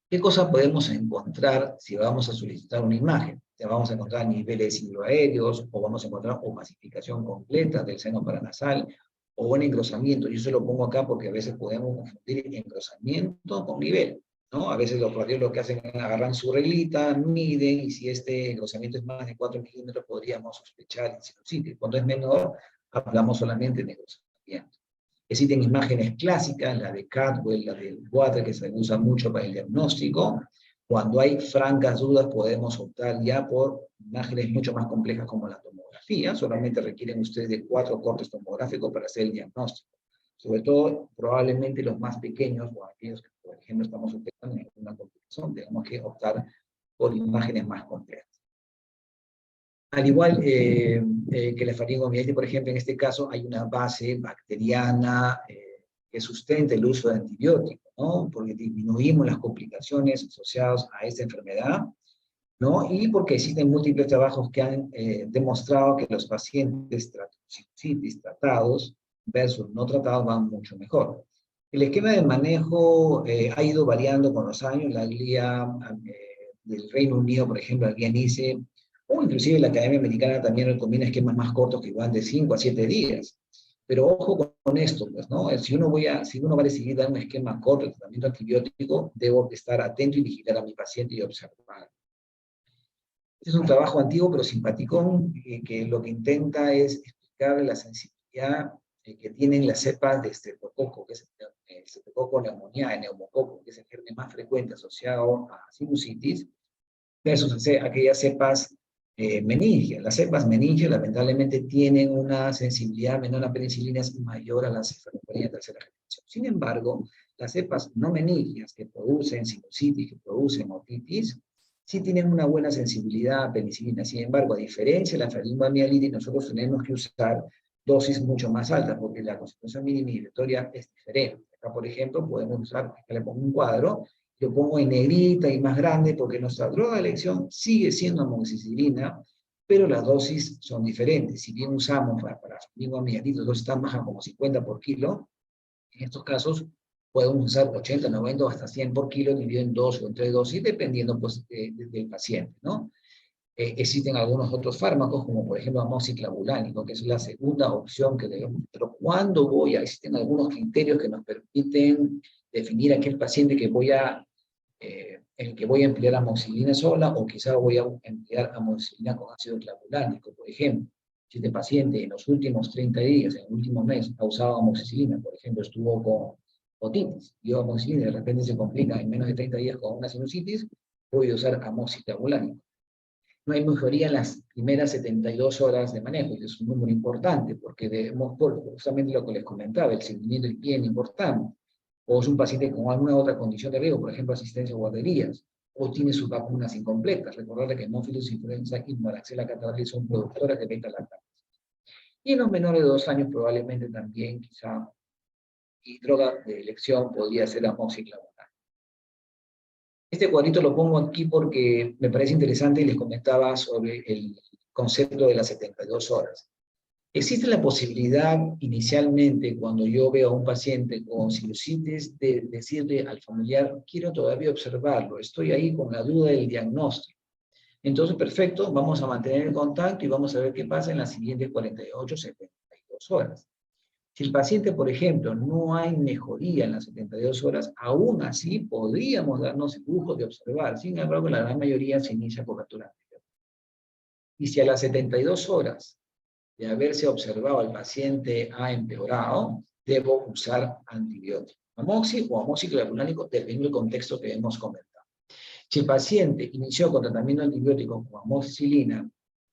¿Qué cosa podemos encontrar si vamos a solicitar una imagen? Vamos a encontrar niveles hidroaéreos, o vamos a encontrar opacificación completa del seno paranasal, o un engrosamiento. Yo se lo pongo acá porque a veces podemos confundir engrosamiento con nivel, ¿no? A veces los radiólogos lo que hacen es agarran su reglita, miden, y si este engrosamiento es más de 4 milímetros, podríamos sospechar en sinusitis. Cuando es menor, hablamos solamente de engrosamiento. Existen imágenes clásicas, la de Cadwell, la de Water, que se usa mucho para el diagnóstico. Cuando hay francas dudas, podemos optar ya por imágenes mucho más complejas como la tomografía. Solamente requieren ustedes de 4 cortes tomográficos para hacer el diagnóstico. Sobre todo, probablemente los más pequeños, o aquellos que, por ejemplo, estamos sospechando en alguna complicación, tenemos que optar por imágenes más complejas. Al igual que la faringomielitis, por ejemplo, en este caso hay una base bacteriana que sustenta el uso de antibióticos, ¿no? Porque disminuimos las complicaciones asociadas a esta enfermedad, ¿no? Y porque existen múltiples trabajos que han demostrado que los pacientes sinusitis tratados versus no tratados van mucho mejor. El esquema de manejo ha ido variando con los años. La guía del Reino Unido, por ejemplo, la guía NICE, o inclusive la Academia Americana también recomienda esquemas más cortos que van de 5 a 7 días. Pero ojo con esto, pues, ¿no? Si uno va a decidir dar un esquema corto de tratamiento antibiótico, debo estar atento y vigilar a mi paciente y observar. Es un trabajo antiguo pero simpaticón, que lo que intenta es explicar la sensibilidad que tienen las cepas de estreptococo, que es el estreptococo pneumoniae, neumococo, que es el germen más frecuente asociado a sinusitis, versus aquellas cepas meningias. Las cepas meningias lamentablemente tienen una sensibilidad menor a penicilinas y mayor a las enfermedades de tercera generación. Sin embargo, las cepas no meningias que producen sinusitis, que producen otitis, sí tienen una buena sensibilidad a penicilina. Sin embargo, a diferencia de la faringoamielitis, nosotros tenemos que usar dosis mucho más altas, porque la concentración mínima inhibitoria es diferente. Acá, por ejemplo, podemos usar, acá le pongo un cuadro, lo pongo en negrita y más grande, porque nuestra droga de elección sigue siendo amoxicilina, pero las dosis son diferentes. Si bien usamos para faringoamielitis, las dosis están bajas como 50 por kilo, en estos casos podemos usar 80, 90 o hasta 100 por kilo, dividido en 2 o en 3 dosis, dependiendo pues, del paciente, ¿no? Existen algunos otros fármacos, como por ejemplo amoxiclavulánico, que es la segunda opción que debemos. Pero cuando existen algunos criterios que nos permiten definir aquel paciente que en el que voy a emplear amoxicilina sola, o quizá voy a emplear amoxicilina con ácido clavulánico, por ejemplo. Si este paciente en los últimos 30 días, en el último mes, ha usado amoxicilina, por ejemplo, estuvo con otitis, dio amoxicilina y de repente se complica en menos de 30 días con una sinusitis, voy a usar amoxiclavulánico. No hay mejoría en las primeras 72 horas de manejo, y es un número importante, porque debemos, justamente lo que les comentaba, el seguimiento es bien importante. O es un paciente con alguna otra condición de riesgo, por ejemplo, asistencia a guarderías, o tiene sus vacunas incompletas. Recordar que hemófilos, influenza y varicela catarral son productoras de beta-lactamos. Y en los menores de 2 años probablemente también, quizá, y droga de elección podría ser amoxiclavulánico. Este cuadrito lo pongo aquí porque me parece interesante y les comentaba sobre el concepto de las 72 horas. Existe la posibilidad inicialmente, cuando yo veo a un paciente con sinusitis, de decirle al familiar, quiero todavía observarlo, estoy ahí con la duda del diagnóstico. Entonces, perfecto, vamos a mantener el contacto y vamos a ver qué pasa en las siguientes 48, 72 horas. Si el paciente, por ejemplo, no hay mejoría en las 72 horas, aún así podríamos darnos el lujo de observar. Sin embargo, la gran mayoría se inicia cobertura anterior. Y si a las 72 horas de haberse observado el paciente ha empeorado, debo usar antibiótico. Amoxi o amoxiclavulánico, depende del contexto que hemos comentado. Si el paciente inició con tratamiento antibiótico con amoxicilina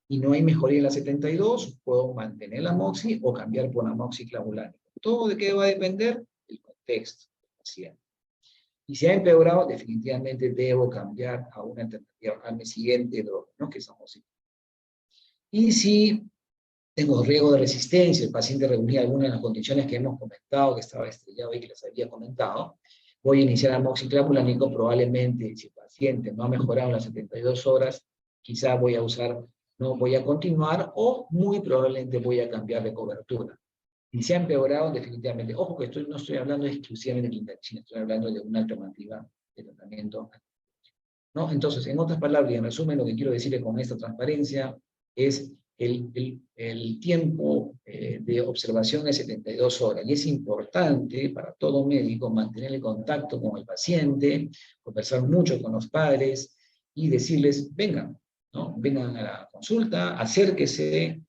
y no hay mejoría en la 72, puedo mantener la amoxi o cambiar por amoxiclavulánico. ¿Todo de qué va a depender? El contexto del paciente. Y si ha empeorado, definitivamente debo cambiar a una alternativa, a mi siguiente droga, ¿no? Que es amoxiclavulánico. Y si tengo riesgo de resistencia, el paciente reunía algunas de las condiciones que hemos comentado, que estaba estrellado y que les había comentado, voy a iniciar amoxiclavulánico, probablemente si el paciente no ha mejorado en las 72 horas, quizá voy a usar, no voy a continuar, o muy probablemente voy a cambiar de cobertura. Si se ha empeorado, definitivamente, ojo que no estoy hablando exclusivamente de clindamicina, estoy hablando de una alternativa de tratamiento, ¿no? Entonces, en otras palabras, y en resumen, lo que quiero decirle con esta transparencia es el tiempo de observación es 72 horas, y es importante para todo médico mantener el contacto con el paciente, conversar mucho con los padres y decirles, vengan, ¿no? Vengan a la consulta, acérquese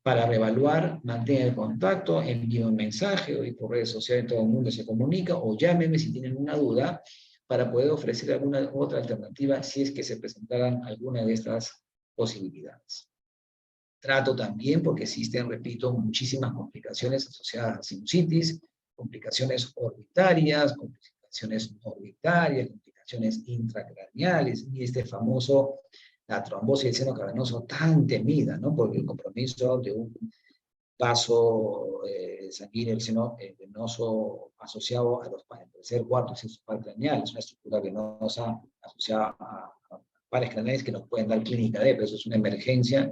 para reevaluar, mantengan el contacto, envíen un mensaje, hoy por redes sociales todo el mundo se comunica, o llámenme si tienen una duda, para poder ofrecer alguna otra alternativa si es que se presentaran alguna de estas posibilidades. Trato también porque existen, repito, muchísimas complicaciones asociadas a sinusitis, complicaciones orbitarias, complicaciones intracraneales, y este famoso, la trombosis del seno cavernoso tan temida, ¿no? Porque el compromiso de un vaso sanguíneo del seno venoso asociado a los tercer, cuarto y sexto par craneal, es una estructura venosa asociada a pares craneales que nos pueden dar clínica de, pero eso es una emergencia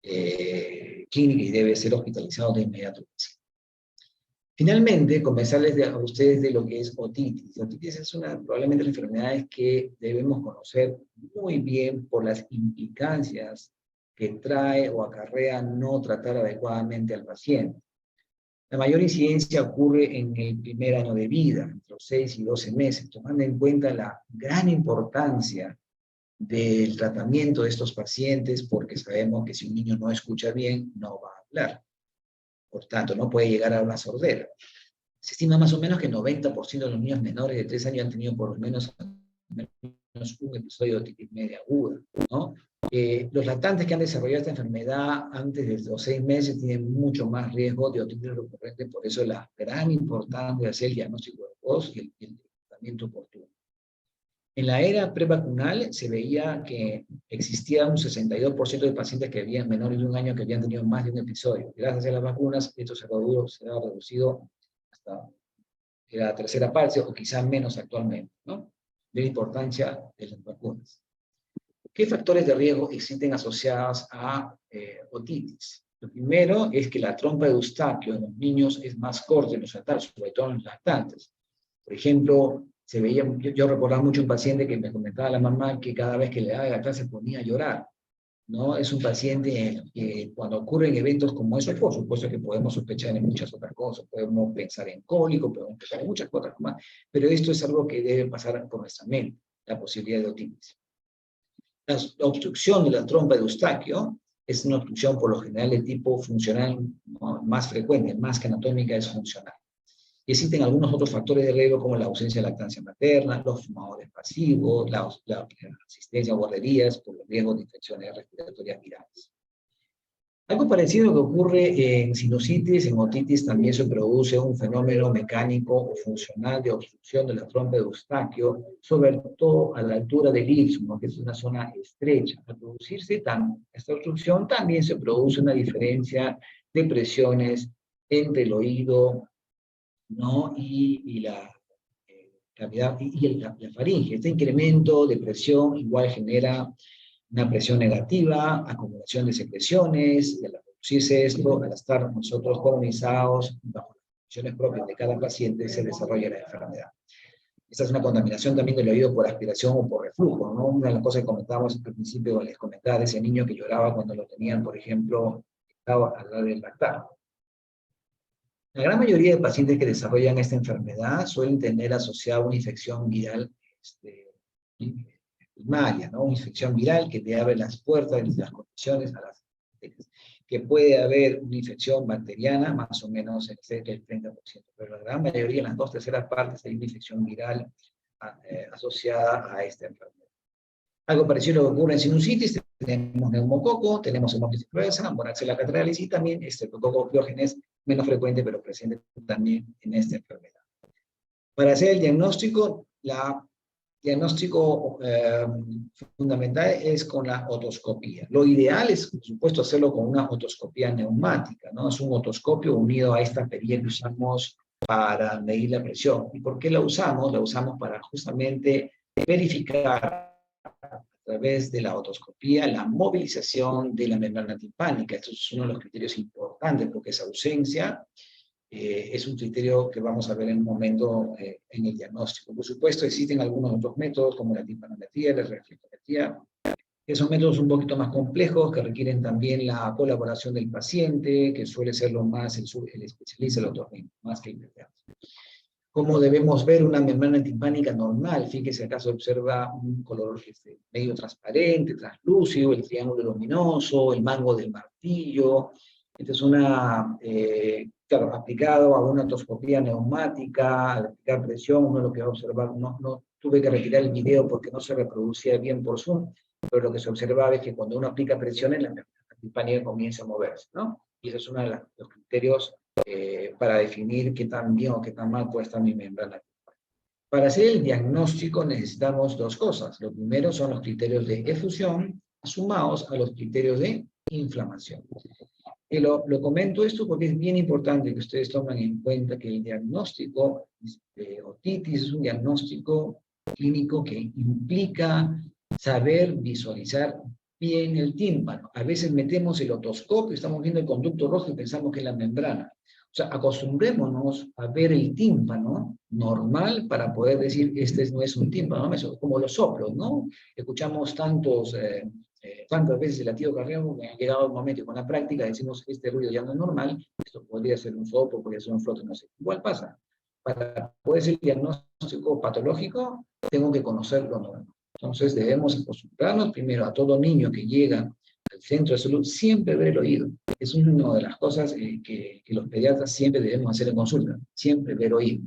clínica y debe ser hospitalizado de inmediato. Finalmente, comenzarles a ustedes de lo que es otitis. Otitis es probablemente las enfermedades que debemos conocer muy bien por las implicancias que trae o acarrea no tratar adecuadamente al paciente. La mayor incidencia ocurre en el primer año de vida, entre los 6 y 12 meses, tomando en cuenta la gran importancia del tratamiento de estos pacientes, porque sabemos que si un niño no escucha bien, no va a hablar. Por tanto, no puede llegar a una sordera. Se estima más o menos que el 90% de los niños menores de 3 años han tenido por lo menos un episodio de otitis media aguda, ¿no? Los lactantes que han desarrollado esta enfermedad antes de los 6 meses tienen mucho más riesgo de otitis recurrente, por eso la gran importancia de hacer el diagnóstico de voz y el tratamiento oportuno. En la era prevacunal se veía que existía un 62% de pacientes que habían menores de 1 año que habían tenido más de un episodio. Gracias a las vacunas, esto se ha reducido hasta la tercera parte, o quizás menos actualmente, ¿no? De la importancia de las vacunas. ¿Qué factores de riesgo existen asociados a otitis? Lo primero es que la trompa de Eustaquio en los niños es más corta en los lactantes, sobre todo en los lactantes. Por ejemplo, se veía, yo recordaba mucho un paciente que me comentaba a la mamá que cada vez que le daba de lactar se ponía a llorar, ¿no? Es un paciente que cuando ocurren eventos como eso, por supuesto que podemos sospechar en muchas otras cosas, podemos pensar en cólico, podemos pensar en muchas cosas más, pero esto es algo que debe pasar por nuestra mente, la posibilidad de otitis. La obstrucción de la trompa de Eustaquio es una obstrucción por lo general de tipo funcional, ¿no? Más frecuente, más que anatómica, es funcional. Y existen algunos otros factores de riesgo como la ausencia de lactancia materna, los fumadores pasivos, la asistencia a guarderías por los riesgos de infecciones respiratorias virales. Algo parecido que ocurre en sinusitis, en otitis también se produce un fenómeno mecánico o funcional de obstrucción de la trompa de Eustaquio, sobre todo a la altura del istmo, que es una zona estrecha. Al producirse esta obstrucción también se produce una diferencia de presiones entre el oído, ¿no? y la cavidad y la faringe. Este incremento de presión igual genera una presión negativa, acumulación de secreciones, y al producirse esto, al estar nosotros colonizados bajo las condiciones propias de cada paciente, se desarrolla la enfermedad. Esta es una contaminación también del oído por aspiración o por reflujo, ¿no? Una de las cosas que comentábamos al principio, les comentaba de ese niño que lloraba cuando lo tenían, por ejemplo, estaba a la hora del lactar. La gran mayoría de pacientes que desarrollan esta enfermedad suelen tener asociada una infección viral primaria, ¿no? Una infección viral que te abre las puertas y las condiciones a las bacterias. Que puede haber una infección bacteriana, más o menos cerca del 30%, pero la gran mayoría, en las 2/3 partes, hay una infección viral asociada a esta enfermedad. Algo parecido a lo que ocurre en sinusitis, tenemos neumococo, tenemos hemófilis influenza, moraxella catarrhalis y también Streptococcus pyogenes, menos frecuente pero presente también en esta enfermedad. Para hacer el diagnóstico, diagnóstico fundamental es con la otoscopía. Lo ideal es, por supuesto, hacerlo con una otoscopía neumática, ¿no? Es un otoscopio unido a esta perilla que usamos para medir la presión. ¿Y por qué la usamos? La usamos para justamente verificar a través de la otoscopía la movilización de la membrana timpánica. Esto es uno de los criterios importantes porque esa ausencia es un criterio que vamos a ver en un momento en el diagnóstico. Por supuesto, existen algunos otros métodos como la timpanometría, la reflectometría, que son métodos un poquito más complejos, que requieren también la colaboración del paciente, que suele ser lo más el especialista, el otorrino, más que el pediatra. ¿Cómo debemos ver una membrana timpánica normal? Fíjese, acá se observa un color medio transparente, translúcido, el triángulo luminoso, el mango del martillo. Esta es una, claro, aplicado a una otoscopía neumática, al aplicar presión, uno lo que va a observar, no tuve que retirar el video porque no se reproducía bien por Zoom, pero lo que se observaba es que cuando uno aplica presión, la membrana timpánica comienza a moverse, ¿no? Y ese es uno de los criterios para definir qué tan bien o qué tan mal puede estar mi membrana. Para hacer el diagnóstico necesitamos dos cosas. Lo primero son los criterios de efusión sumados a los criterios de inflamación. Y lo comento esto porque es bien importante que ustedes tomen en cuenta que el diagnóstico de otitis es un diagnóstico clínico que implica saber visualizar bien el tímpano. A veces metemos el otoscopio, estamos viendo el conducto rojo y pensamos que es la membrana. O sea, acostumbrémonos a ver el tímpano normal para poder decir, este no es un tímpano, ¿no? Como los soplos, ¿no? Escuchamos tantas veces el latido cardíaco que ha llegado el momento y con la práctica decimos, este ruido ya no es normal, esto podría ser un soplo, podría ser un flote, no sé. Igual pasa. Para poder ser diagnóstico patológico, tengo que conocer lo normal. Entonces debemos acostumbrarnos primero a todo niño que llega al centro de salud, siempre ver el oído. Es una de las cosas que los pediatras siempre debemos hacer en consulta, siempre ver oído.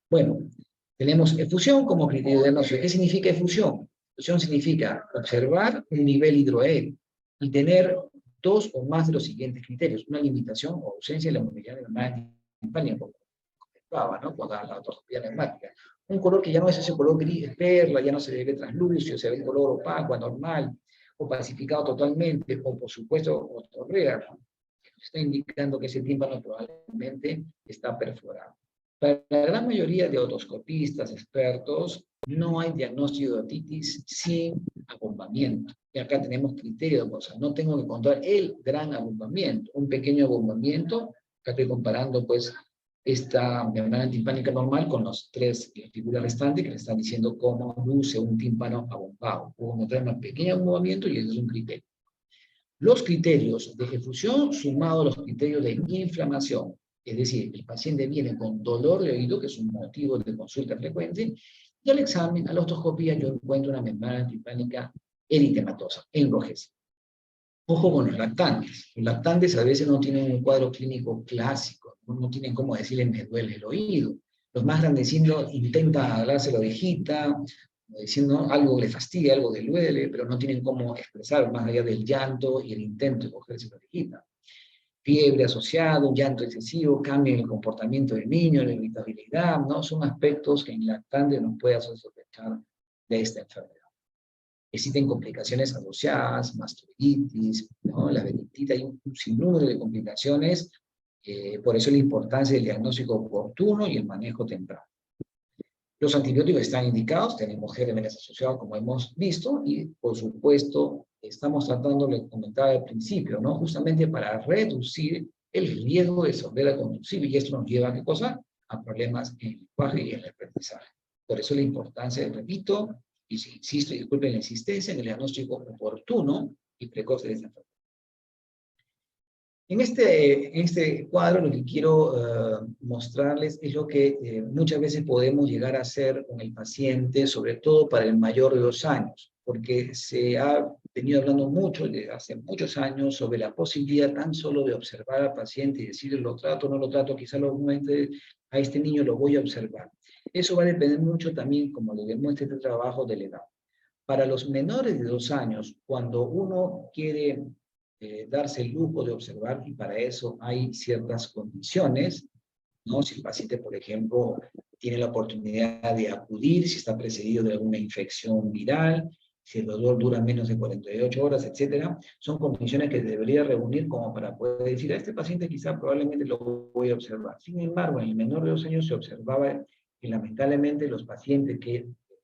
Bueno, tenemos efusión como criterio de diagnóstico. ¿Qué significa efusión? Efusión significa observar un nivel hidroaéreo y tener dos o más de los siguientes criterios: una limitación o ausencia de la movilidad de la madre timpánica, como comentaba, ¿no? Con la otoscopía neumática. Un color que ya no es ese color gris, perla, ya no se ve translúcido, se ve un color opaco, anormal, o pacificado totalmente, o por supuesto otorrea, que está indicando que ese tímpano probablemente está perforado. Para la gran mayoría de otoscopistas expertos, no hay diagnóstico de otitis sin abombamiento. Y acá tenemos criterio de cosas. No tengo que contar el gran abombamiento. Un pequeño abombamiento, acá estoy comparando pues esta membrana timpánica normal con las tres figuras restantes que le están diciendo cómo luce un tímpano abombado. Puedo notar un pequeño abombamiento y ese es un criterio. Los criterios de efusión sumados a los criterios de inflamación, es decir, el paciente viene con dolor de oído, que es un motivo de consulta frecuente, y al examen, a la otoscopía, yo encuentro una membrana timpánica eritematosa, enrojecida. Ojo con los lactantes. Los lactantes a veces no tienen un cuadro clínico clásico, no tienen cómo decirle me duele el oído. Los más grandecitos intentan agarrarse la orejita, diciendo algo le fastidia, algo le duele, pero no tienen cómo expresar más allá del llanto y el intento de cogerse la orejita. Fiebre asociada, un llanto excesivo, cambio en el comportamiento del niño, la irritabilidad, ¿no? Son aspectos que en lactante nos puede hacer sospechar de esta enfermedad. Existen complicaciones asociadas, mastoiditis, ¿no? La venitita, hay un sinnúmero de complicaciones, por eso la importancia del diagnóstico oportuno y el manejo temprano. Los antibióticos están indicados, tenemos gérmenes asociados como hemos visto, y por supuesto estamos tratando, les comentaba al principio, ¿no? Justamente para reducir el riesgo de sordera conductiva, y esto nos lleva a ¿qué cosa? A problemas en el lenguaje y en el aprendizaje. Por eso la importancia, repito, y insisto, y disculpen la insistencia, en el diagnóstico oportuno y precoz de esta enfermedad. En este cuadro lo que quiero mostrarles es lo que muchas veces podemos llegar a hacer con el paciente, sobre todo para el mayor de 2 años, porque se ha venido hablando mucho desde hace muchos años sobre la posibilidad tan solo de observar al paciente y decirle lo trato, no lo trato, quizá a este niño lo voy a observar. Eso va a depender mucho también, como le demuestra este trabajo, de la edad. Para los menores de 2 años, cuando uno quiere darse el lujo de observar, y para eso hay ciertas condiciones, ¿no? Si el paciente, por ejemplo, tiene la oportunidad de acudir, si está precedido de alguna infección viral, si el dolor dura menos de 48 horas, etcétera, son condiciones que debería reunir como para poder decir, a este paciente quizá probablemente lo voy a observar. Sin embargo, en el menor de 2 años se observaba que lamentablemente los pacientes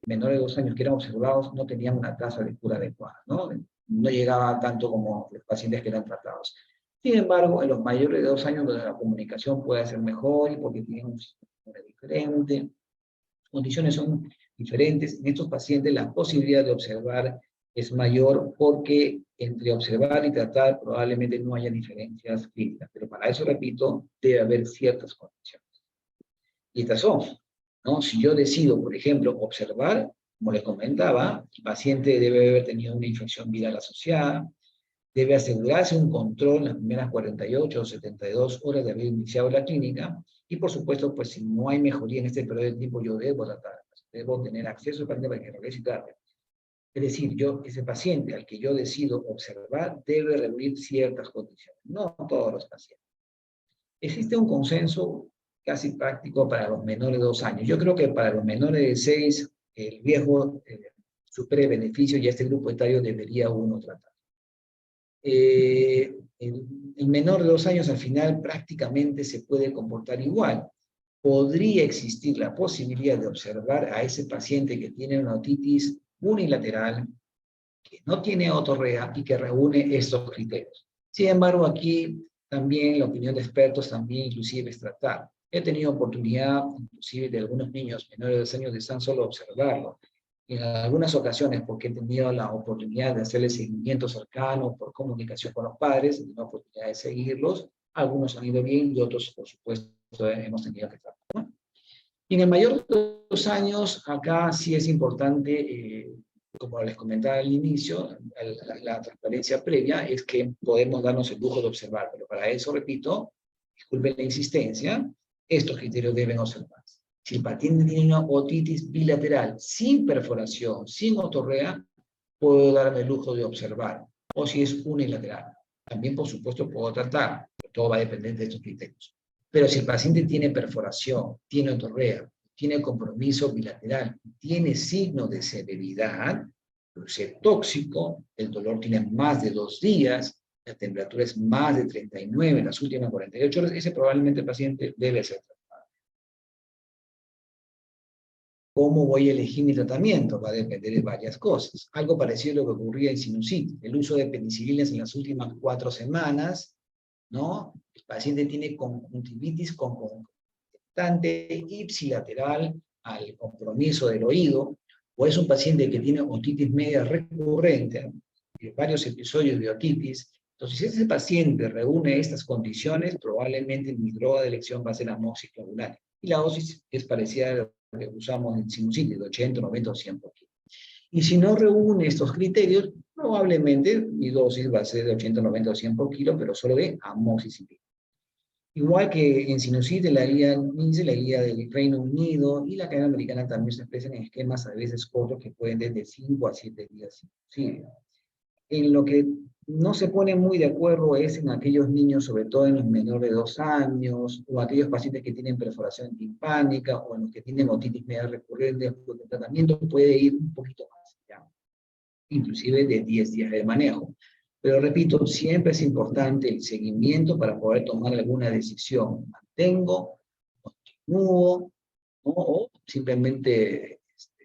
menores de 2 años que eran observados no tenían una tasa de cura adecuada, ¿no? No llegaba tanto como los pacientes que eran tratados. Sin embargo, en los mayores de 2 años donde la comunicación puede ser mejor y porque tienen un sistema diferente, condiciones son diferentes, en estos pacientes la posibilidad de observar es mayor porque entre observar y tratar probablemente no haya diferencias clínicas, pero para eso, repito, debe haber ciertas condiciones. Y estas son, ¿no? Si yo decido, por ejemplo, observar, como les comentaba, el paciente debe haber tenido una infección viral asociada, debe asegurarse un control en las primeras 48 o 72 horas de haber iniciado la clínica, y por supuesto, pues si no hay mejoría en este periodo de tiempo, yo debo tratar, debo tener acceso al paciente para que regrese tarde. Es decir, ese paciente al que yo decido observar debe reunir ciertas condiciones, no todos los pacientes. Existe un consenso casi práctico para los menores de 2 años. Yo creo que para los menores de 6, el riesgo supera el beneficio y a este grupo etario debería uno tratar. El menor de 2 años al final prácticamente se puede comportar igual. Podría existir la posibilidad de observar a ese paciente que tiene una otitis unilateral, que no tiene otorrea y que reúne estos criterios. Sin embargo, aquí también la opinión de expertos también inclusive es tratar. He tenido oportunidad, inclusive de algunos niños menores de 2 años, de tan solo observarlo. En algunas ocasiones, porque he tenido la oportunidad de hacerle seguimiento cercano por comunicación con los padres, he tenido la oportunidad de seguirlos. Algunos han ido bien y otros, por supuesto, hemos tenido que tratar, ¿no? Y en el mayor de 2 años, acá sí es importante como les comentaba al inicio, la transparencia previa es que podemos darnos el lujo de observar, pero para eso, repito, disculpen la insistencia, estos criterios deben observarse. Si el paciente tiene una otitis bilateral sin perforación, sin otorrea, puedo darme el lujo de observar. O si es unilateral, también por supuesto puedo tratar, pero todo va a depender de estos criterios. Pero si el paciente tiene perforación, tiene otorrea, tiene compromiso bilateral, tiene signo de severidad, es tóxico, el dolor tiene más de 2 días, la temperatura es más de 39 en las últimas 48 horas, ese probablemente el paciente debe ser tratado. ¿Cómo voy a elegir mi tratamiento? Va a depender de varias cosas. Algo parecido a lo que ocurría en sinusitis. El uso de penicilinas en las últimas 4 semanas, ¿no? El paciente tiene conjuntivitis concomitante ipsilateral al compromiso del oído, o es un paciente que tiene otitis media recurrente, varios episodios de otitis. Entonces, si ese paciente reúne estas condiciones, probablemente mi droga de elección va a ser amoxiclavulan. Y la dosis es parecida a lo que usamos en sinusitis, de 80, 90 o 100 por kilo. Y si no reúne estos criterios, probablemente mi dosis va a ser de 80, 90 o 100 por kilo, pero solo de amoxicilina. Igual que en sinusitis, la guía NICE, la guía del Reino Unido y la cadena americana también se expresan en esquemas a veces cortos que pueden desde 5 a 7 días. Sí. En lo que no se pone muy de acuerdo es en aquellos niños, sobre todo en los menores de 2 años, o aquellos pacientes que tienen perforación timpánica, o en los que tienen otitis media recurrente, porque el tratamiento puede ir un poquito más allá, inclusive de 10 días de manejo. Pero repito, siempre es importante el seguimiento para poder tomar alguna decisión. ¿Mantengo, continúo, ¿no? O simplemente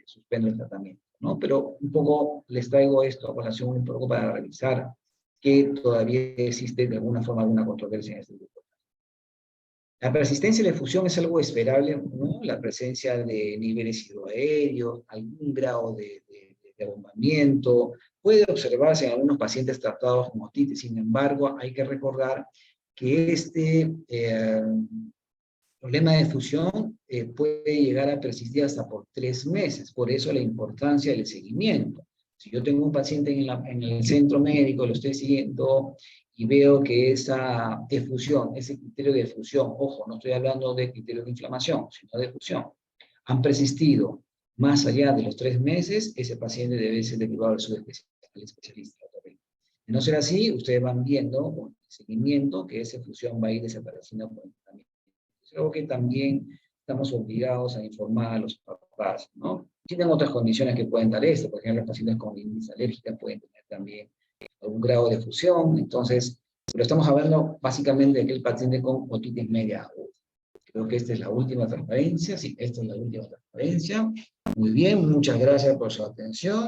suspendo el tratamiento, ¿no? Pero un poco les traigo esto a colación un poco para revisar que todavía existe de alguna forma alguna controversia en este grupo. La persistencia de la efusión es algo esperable, ¿no? La presencia de niveles hidroaéreos, algún grado de abombamiento, puede observarse en algunos pacientes tratados con otitis. Sin embargo, hay que recordar que este problema de efusión puede llegar a persistir hasta por 3 meses. Por eso la importancia del seguimiento. Si yo tengo un paciente en el centro médico, lo estoy siguiendo y veo que esa efusión, ese criterio de efusión, ojo, no estoy hablando de criterio de inflamación, sino de efusión, han persistido más allá de los 3 meses, ese paciente debe ser derivado al subespecialista. De no ser así, ustedes van viendo con el seguimiento que esa efusión va a ir desapareciendo con el tratamiento. Es algo que también estamos obligados a informar a los papás, ¿no? Tienen otras condiciones que pueden dar esto, por ejemplo, los pacientes con rinitis alérgica pueden tener también algún grado de fusión, entonces, pero estamos hablando básicamente de aquel paciente con otitis media aguda. Creo que esta es la última transparencia, sí, esta es la última transparencia. Muy bien, muchas gracias por su atención.